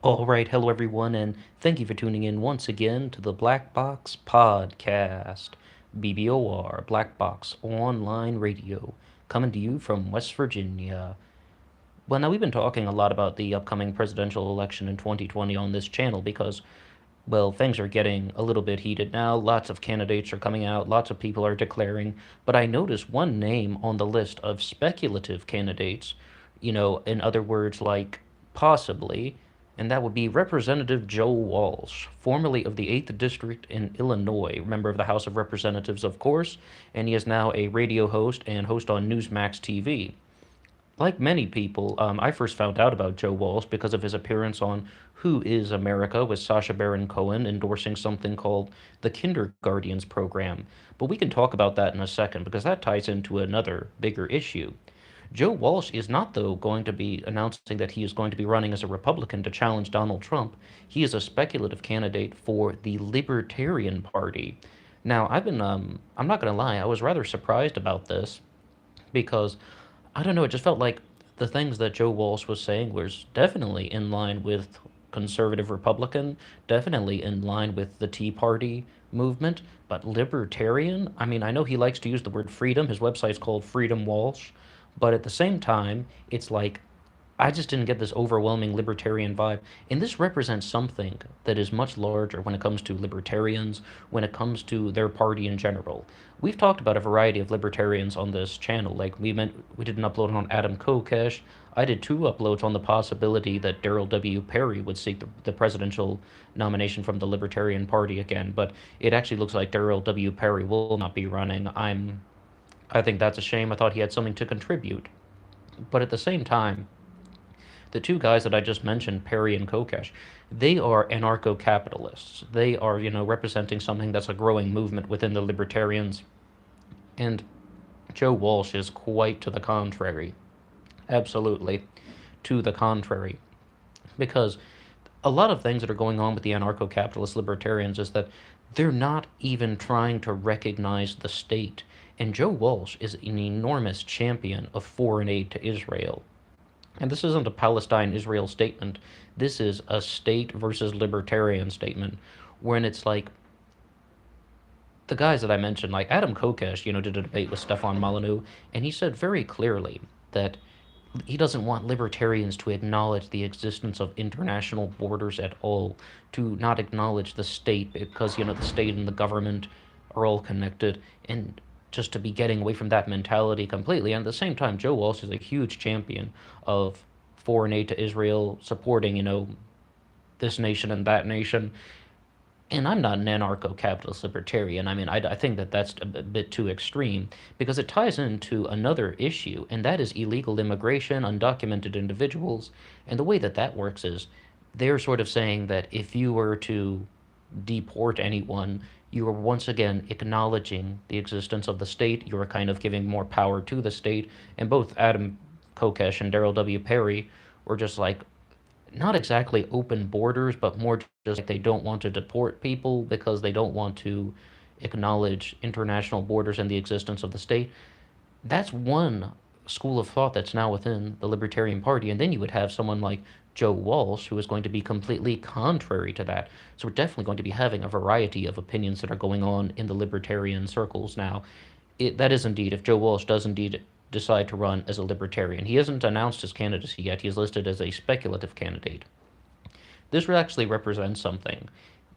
All right, hello everyone, and thank you for tuning in once again to the Black Box Podcast, BBOR, Black Box Online Radio, coming to you from West Virginia. Well, now we've been talking a lot about the upcoming presidential election in 2020 on this channel because, well, things are getting a little bit heated now. Lots of candidates are coming out, lots of people are declaring, but I noticed one name on the list of speculative candidates, in other words, like possibly, and that would be Representative Joe Walsh, formerly of the 8th District in Illinois, member of the House of Representatives, of course, and he is now a radio host and host on Newsmax TV. Like many people, I first found out about Joe Walsh because of his appearance on Who is America with Sacha Baron Cohen endorsing something called the Kinderguardians program. But we can talk about that in a second because that ties into another bigger issue. Joe Walsh is not, though, going to be announcing that he is going to be running as a Republican to challenge Donald Trump. He is a speculative candidate for the Libertarian Party. Now, I'm not going to lie, I was rather surprised about this because I don't know, it just felt like the things that Joe Walsh was saying was definitely in line with conservative Republican, definitely in line with the Tea Party movement, but libertarian? I mean, I know he likes to use the word freedom. His website's called Freedom Walsh, but at the same time, it's like I just didn't get this overwhelming libertarian vibe. And this represents something that is much larger when it comes to libertarians, when it comes to their party in general. We've talked about a variety of libertarians on this channel. Like we did an upload on Adam Kokesh. I did two uploads on the possibility that Daryl W. Perry would seek the presidential nomination from the Libertarian Party again, but it actually looks like Daryl W. Perry will not be running. I think that's a shame. I thought he had something to contribute. But at the same time, the two guys that I just mentioned, Perry and Kokesh, they are anarcho capitalists. They are, representing something that's a growing movement within the libertarians. And Joe Walsh is quite to the contrary. Absolutely to the contrary. Because a lot of things that are going on with the anarcho capitalist libertarians is that they're not even trying to recognize the state. And Joe Walsh is an enormous champion of foreign aid to Israel. And this isn't a Palestine Israel statement. This is a state versus libertarian statement, when it's like the guys that I mentioned, like Adam Kokesh, did a debate with Stefan Molyneux, and he said very clearly that he doesn't want libertarians to acknowledge the existence of international borders at all, to not acknowledge the state because, the state and the government are all connected, and just to be getting away from that mentality completely. And at the same time, Joe Walsh is a huge champion of foreign aid to Israel, supporting, this nation and that nation. And I'm not an anarcho-capitalist libertarian. I mean, I think that that's a bit too extreme because it ties into another issue, and that is illegal immigration, undocumented individuals. And the way that that works is they're sort of saying that if you were to deport anyone, you are once again acknowledging the existence of the state. You are kind of giving more power to the state. And both Adam Kokesh and Daryl W. Perry were just like, not exactly open borders, but more just like they don't want to deport people because they don't want to acknowledge international borders and the existence of the state. That's one school of thought that's now within the Libertarian Party. And then you would have someone like Joe Walsh, who is going to be completely contrary to that. So we're definitely going to be having a variety of opinions that are going on in the libertarian circles now. That is indeed, if Joe Walsh does indeed decide to run as a libertarian. He hasn't announced his candidacy yet. He is listed as a speculative candidate. This actually represents something.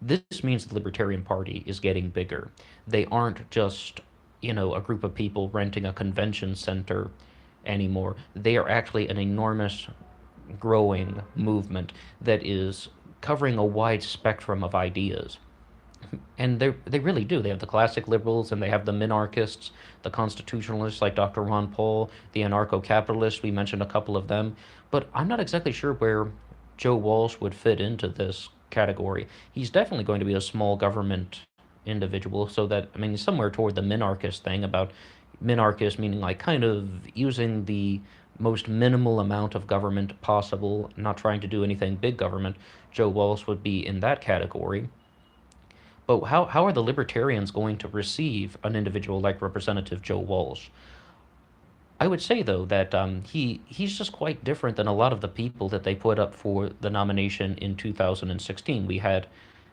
This means the Libertarian Party is getting bigger. They aren't just, a group of people renting a convention center anymore. They are actually an enormous growing movement that is covering a wide spectrum of ideas. And they really do. They have the classic liberals and they have the minarchists, the constitutionalists like Dr. Ron Paul, the anarcho capitalists. We mentioned a couple of them. But I'm not exactly sure where Joe Walsh would fit into this category. He's definitely going to be a small government individual, so that, I mean, somewhere toward the minarchist thing about minarchist meaning like kind of using the most minimal amount of government possible, not trying to do anything big government. Joe Walsh would be in that category. But how are the libertarians going to receive an individual like Representative Joe Walsh? I would say though that he's just quite different than a lot of the people that they put up for the nomination in 2016. We had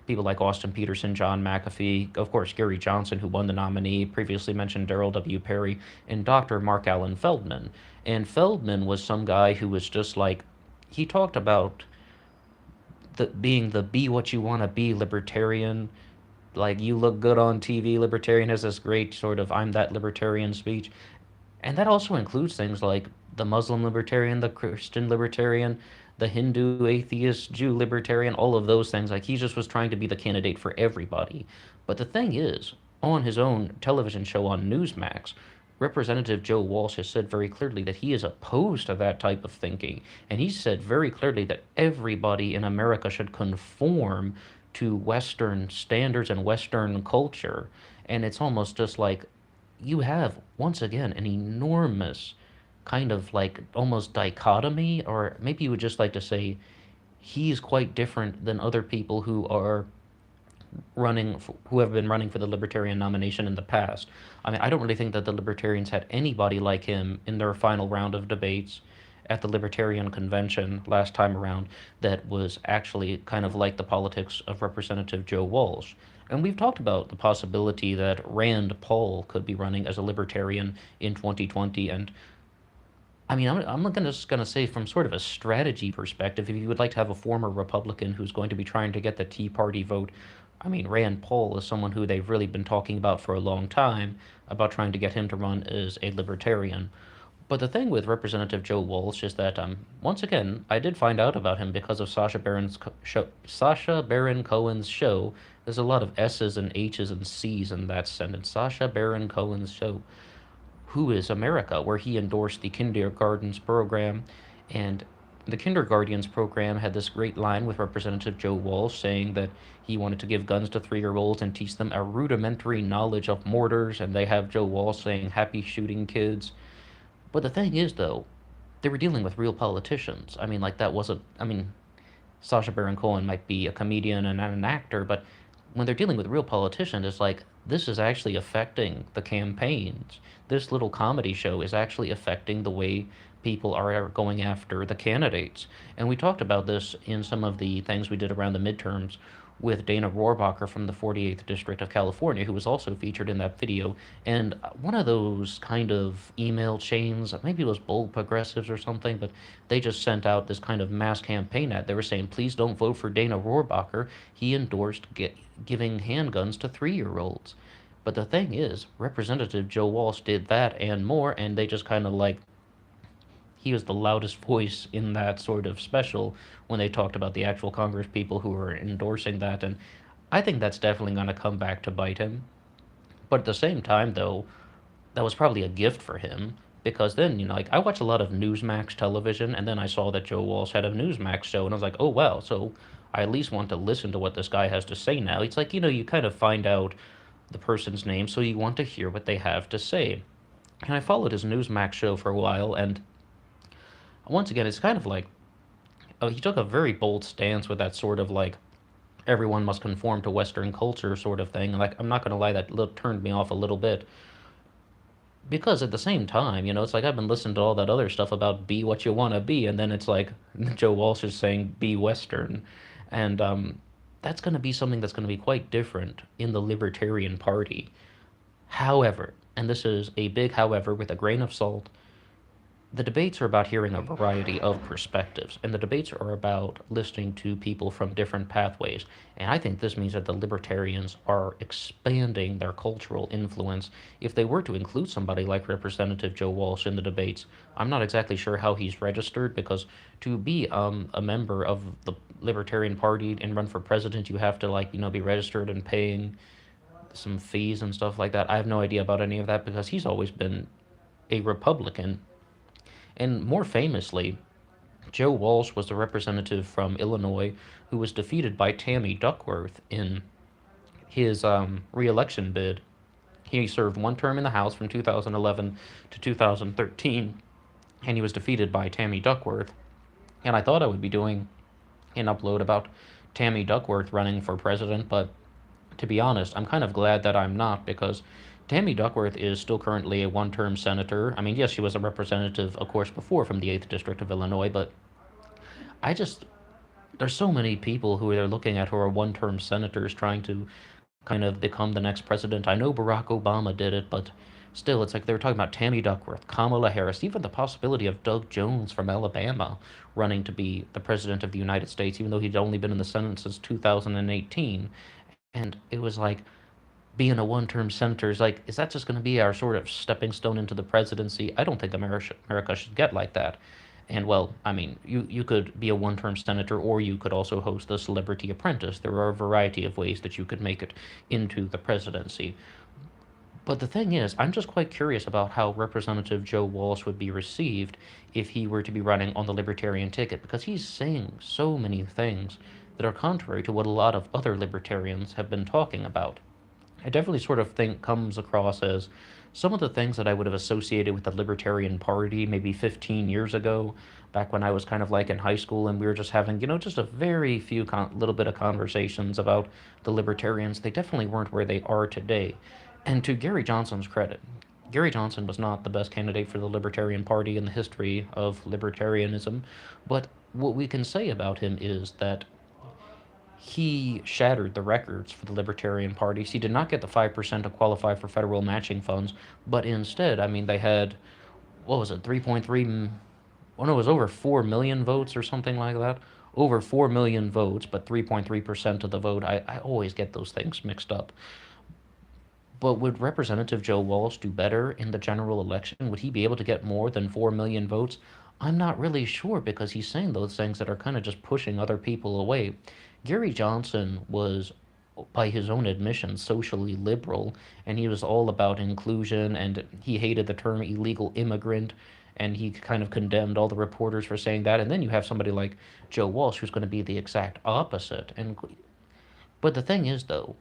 people like Austin Peterson, John McAfee, of course Gary Johnson, who won the nominee, previously mentioned Darrell W. Perry, and Dr. Mark Allen Feldman. And Feldman was some guy who was just like, he talked about the being the be what you want to be libertarian, like you look good on TV libertarian, has this great sort of I'm that libertarian speech. And that also includes things like the Muslim libertarian, the Christian libertarian, the Hindu atheist, Jew libertarian, all of those things. Like he just was trying to be the candidate for everybody. But the thing is, on his own television show on Newsmax, Representative Joe Walsh has said very clearly that he is opposed to that type of thinking. And he said very clearly that everybody in America should conform to Western standards and Western culture. And it's almost just like you have once again an enormous kind of like almost dichotomy, or maybe you would just like to say he's quite different than other people who are who have been running for the libertarian nomination in the past. I mean, I don't really think that the libertarians had anybody like him in their final round of debates at the libertarian convention last time around that was actually kind of like the politics of Representative Joe Walsh. And we've talked about the possibility that Rand Paul could be running as a libertarian in 2020. And I mean, just going to say from sort of a strategy perspective, if you would like to have a former Republican who's going to be trying to get the Tea Party vote, I mean, Rand Paul is someone who they've really been talking about for a long time, about trying to get him to run as a libertarian. But the thing with Representative Joe Walsh is that, once again, I did find out about him because of Sacha Baron Cohen's show. There's a lot of S's and H's and C's in that sentence. Sacha Baron Cohen's show, Who is America, where he endorsed the kindergartens program. And the kindergartens program had this great line with Representative Joe Walsh saying that he wanted to give guns to 3-year-olds and teach them a rudimentary knowledge of mortars. And they have Joe Walsh saying, happy shooting kids. But the thing is, though, they were dealing with real politicians. I mean, like, that wasn't. I mean, Sacha Baron Cohen might be a comedian and an actor, but when they're dealing with real politicians, it's like this is actually affecting the campaigns. This little comedy show is actually affecting the way people are going after the candidates. And we talked about this in some of the things we did around the midterms with Dana Rohrabacher from the 48th District of California, who was also featured in that video. And one of those kind of email chains, maybe it was Bold Progressives or something, but they just sent out this kind of mass campaign ad. They were saying, please don't vote for Dana Rohrabacher. He endorsed giving handguns to 3-year-olds. But the thing is, Representative Joe Walsh did that and more, and they just kind of like he was the loudest voice in that sort of special when they talked about the actual Congress people who were endorsing that. And I think that's definitely going to come back to bite him. But at the same time, though, that was probably a gift for him because then, like I watch a lot of Newsmax television, and then I saw that Joe Walsh had a Newsmax show, and I was like, oh, wow, so I at least want to listen to what this guy has to say now. It's like, you kind of find out the person's name, so you want to hear what they have to say. And I followed his Newsmax show for a while, and once again, it's kind of like he took a very bold stance with that sort of like everyone must conform to Western culture sort of thing. Like I'm not gonna lie, that turned me off a little bit because at the same time, it's like I've been listening to all that other stuff about be what you want to be, and then it's like Joe Walsh is saying be Western, and that's gonna be something that's gonna be quite different in the Libertarian Party. However, and this is a big however with a grain of salt, the debates are about hearing a variety of perspectives, and the debates are about listening to people from different pathways. And I think this means that the libertarians are expanding their cultural influence. If they were to include somebody like Representative Joe Walsh in the debates, I'm not exactly sure how he's registered because to be a member of the Libertarian Party and run for president, you have to be registered and paying some fees and stuff like that. I have no idea about any of that because he's always been a Republican. And more famously, Joe Walsh was the representative from Illinois who was defeated by Tammy Duckworth in his reelection bid. He served one term in the House from 2011 to 2013, and he was defeated by Tammy Duckworth. And I thought I would be doing an upload about Tammy Duckworth running for president, but to be honest, I'm kind of glad that I'm not because Tammy Duckworth is still currently a one-term senator. I mean, yes, she was a representative, of course, before from the 8th District of Illinois, but I just there's so many people who are looking at who are one-term senators trying to kind of become the next president. I know Barack Obama did it, but still, it's like they were talking about Tammy Duckworth, Kamala Harris, even the possibility of Doug Jones from Alabama running to be the president of the United States, even though he'd only been in the Senate since 2018. And it was like being a one-term senator is like, is that just going to be our sort of stepping stone into the presidency? I don't think America should get like that. And well, I mean, you could be a one-term senator, or you could also host the Celebrity Apprentice. There are a variety of ways that you could make it into the presidency. But the thing is, I'm just quite curious about how Representative Joe Walsh would be received if he were to be running on the Libertarian ticket, because he's saying so many things that are contrary to what a lot of other libertarians have been talking about. I definitely sort of think comes across as some of the things that I would have associated with the Libertarian Party maybe 15 years ago, back when I was kind of like in high school and we were just having, just a very few little bit of conversations about the Libertarians. They definitely weren't where they are today. And to Gary Johnson's credit, Gary Johnson was not the best candidate for the Libertarian Party in the history of libertarianism, but what we can say about him is that he shattered the records for the Libertarian parties. He did not get the 5% to qualify for federal matching funds, but instead, I mean, they had, what was it, 3.3, well, no, it was over 4 million votes or something like that. Over 4 million votes, but 3.3% of the vote. I always get those things mixed up. But would Representative Joe Walsh do better in the general election? Would he be able to get more than 4 million votes? I'm not really sure because he's saying those things that are kind of just pushing other people away. Gary Johnson was, by his own admission, socially liberal, and he was all about inclusion, and he hated the term illegal immigrant, and he kind of condemned all the reporters for saying that. And then you have somebody like Joe Walsh who's going to be the exact opposite. And but the thing is, though,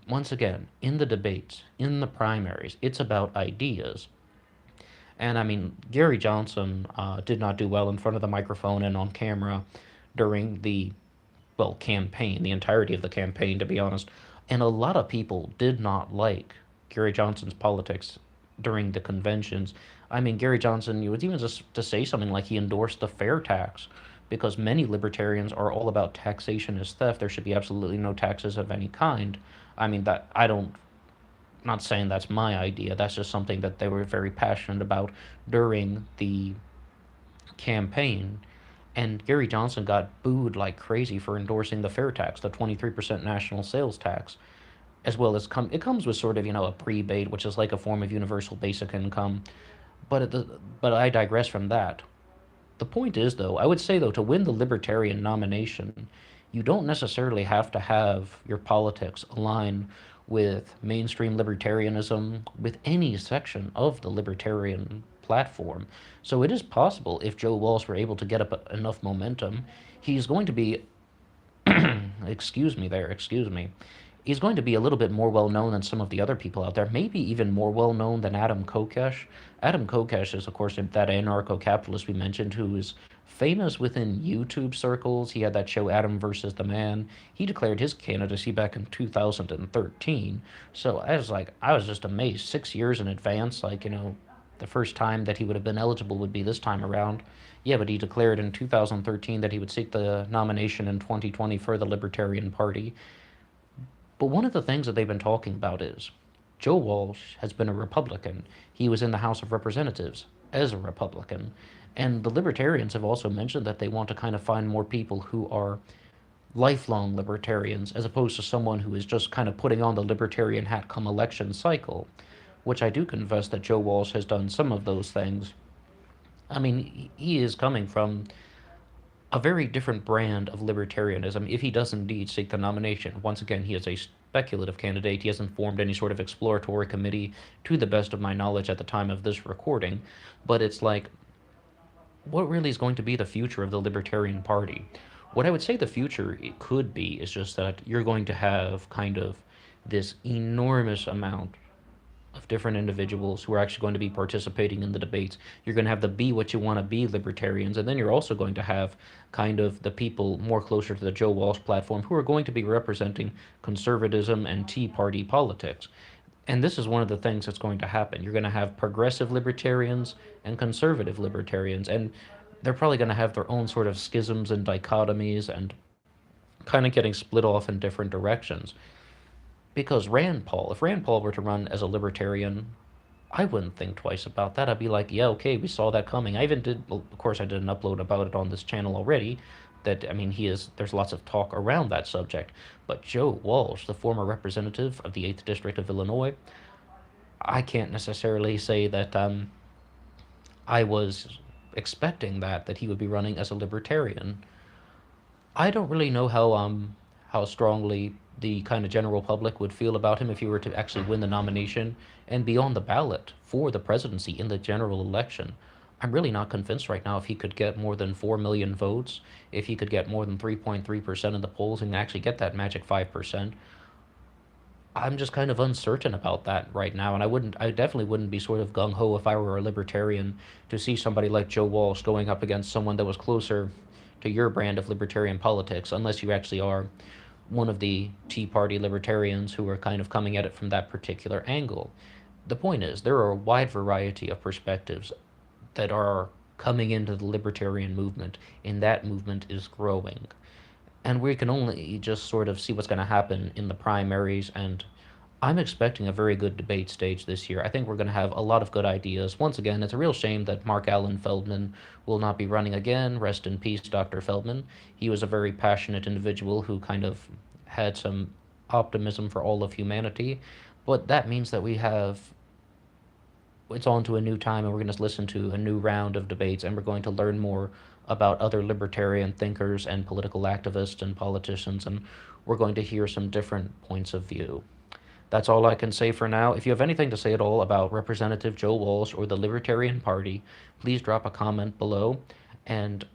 once again, in the debates, in the primaries, it's about ideas. And I mean, Gary Johnson did not do well in front of the microphone and on camera during the, well, campaign, the entirety of the campaign, to be honest. And a lot of people did not like Gary Johnson's politics during the conventions. I mean, Gary Johnson, you would even just to say something like he endorsed the fair tax, because many libertarians are all about taxation as theft. There should be absolutely no taxes of any kind. I mean, that I don't, not saying that's my idea. That's just something that they were very passionate about during the campaign. And Gary Johnson got booed like crazy for endorsing the fair tax, the 23% national sales tax, as well as it comes with sort of, a prebate, which is like a form of universal basic income. But I digress from that. The point is, though, I would say, though, to win the Libertarian nomination, you don't necessarily have to have your politics align with mainstream libertarianism, with any section of the libertarian platform. So it is possible if Joe Walsh were able to get up enough momentum, he's going to be, excuse me, he's going to be a little bit more well known than some of the other people out there, maybe even more well known than Adam Kokesh. Adam Kokesh is, of course, that anarcho capitalist we mentioned who is famous within YouTube circles. He had that show Adam versus the Man. He declared his candidacy back in 2013. So I was just amazed. 6 years in advance, the first time that he would have been eligible would be this time around. Yeah, but he declared in 2013 that he would seek the nomination in 2020 for the Libertarian Party. But one of the things that they've been talking about is Joe Walsh has been a Republican. He was in the House of Representatives as a Republican. And the Libertarians have also mentioned that they want to kind of find more people who are lifelong Libertarians as opposed to someone who is just kind of putting on the Libertarian hat come election cycle, which I do confess that Joe Walsh has done some of those things. I mean, he is coming from a very different brand of libertarianism if he does indeed seek the nomination. Once again, he is a speculative candidate. He hasn't formed any sort of exploratory committee, to the best of my knowledge, at the time of this recording. But it's like, what really is going to be the future of the Libertarian Party? What I would say the future it could be is just that you're going to have kind of this enormous amount of different individuals who are actually going to be participating in the debates. You're going to have the be what you want to be libertarians, and then you're also going to have kind of the people more closer to the Joe Walsh platform who are going to be representing conservatism and Tea Party politics. And this is one of the things that's going to happen. You're going to have progressive libertarians and conservative libertarians, and they're probably going to have their own sort of schisms and dichotomies and kind of getting split off in different directions. Because Rand Paul, if Rand Paul were to run as a libertarian, I wouldn't think twice about that. I'd be like, yeah, okay, we saw that coming. I even did, well, of course, I did an upload about it on this channel already. That, I mean, there's lots of talk around that subject. But Joe Walsh, the former representative of the 8th District of Illinois, I can't necessarily say that I was expecting that he would be running as a libertarian. I don't really know how strongly the kind of general public would feel about him if he were to actually win the nomination and be on the ballot for the presidency in the general election. I'm really not convinced right now if he could get more than 4 million votes, if he could get more than 3.3% in the polls and actually get that magic 5%. I'm just kind of uncertain about that right now, and I definitely wouldn't be sort of gung ho if I were a libertarian to see somebody like Joe Walsh going up against someone that was closer to your brand of libertarian politics, unless you actually are one of the Tea Party libertarians who are kind of coming at it from that particular angle. The point is, there are a wide variety of perspectives that are coming into the libertarian movement, and that movement is growing. And we can only just sort of see what's going to happen in the primaries. And I'm expecting a very good debate stage this year. I think we're going to have a lot of good ideas. Once again, it's a real shame that Mark Allen Feldman will not be running again. Rest in peace, Dr. Feldman. He was a very passionate individual who kind of had some optimism for all of humanity. But that means that it's on to a new time, and we're going to listen to a new round of debates, and we're going to learn more about other libertarian thinkers and political activists and politicians, and we're going to hear some different points of view. That's all I can say for now. If you have anything to say at all about Representative Joe Walsh or the Libertarian Party, please drop a comment below, and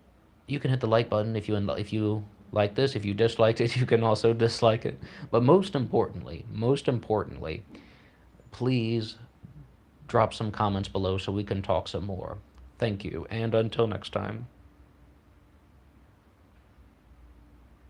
you can hit the like button if you like this. If you disliked it, you can also dislike it. But most importantly, please drop some comments below so we can talk some more. Thank you, and until next time.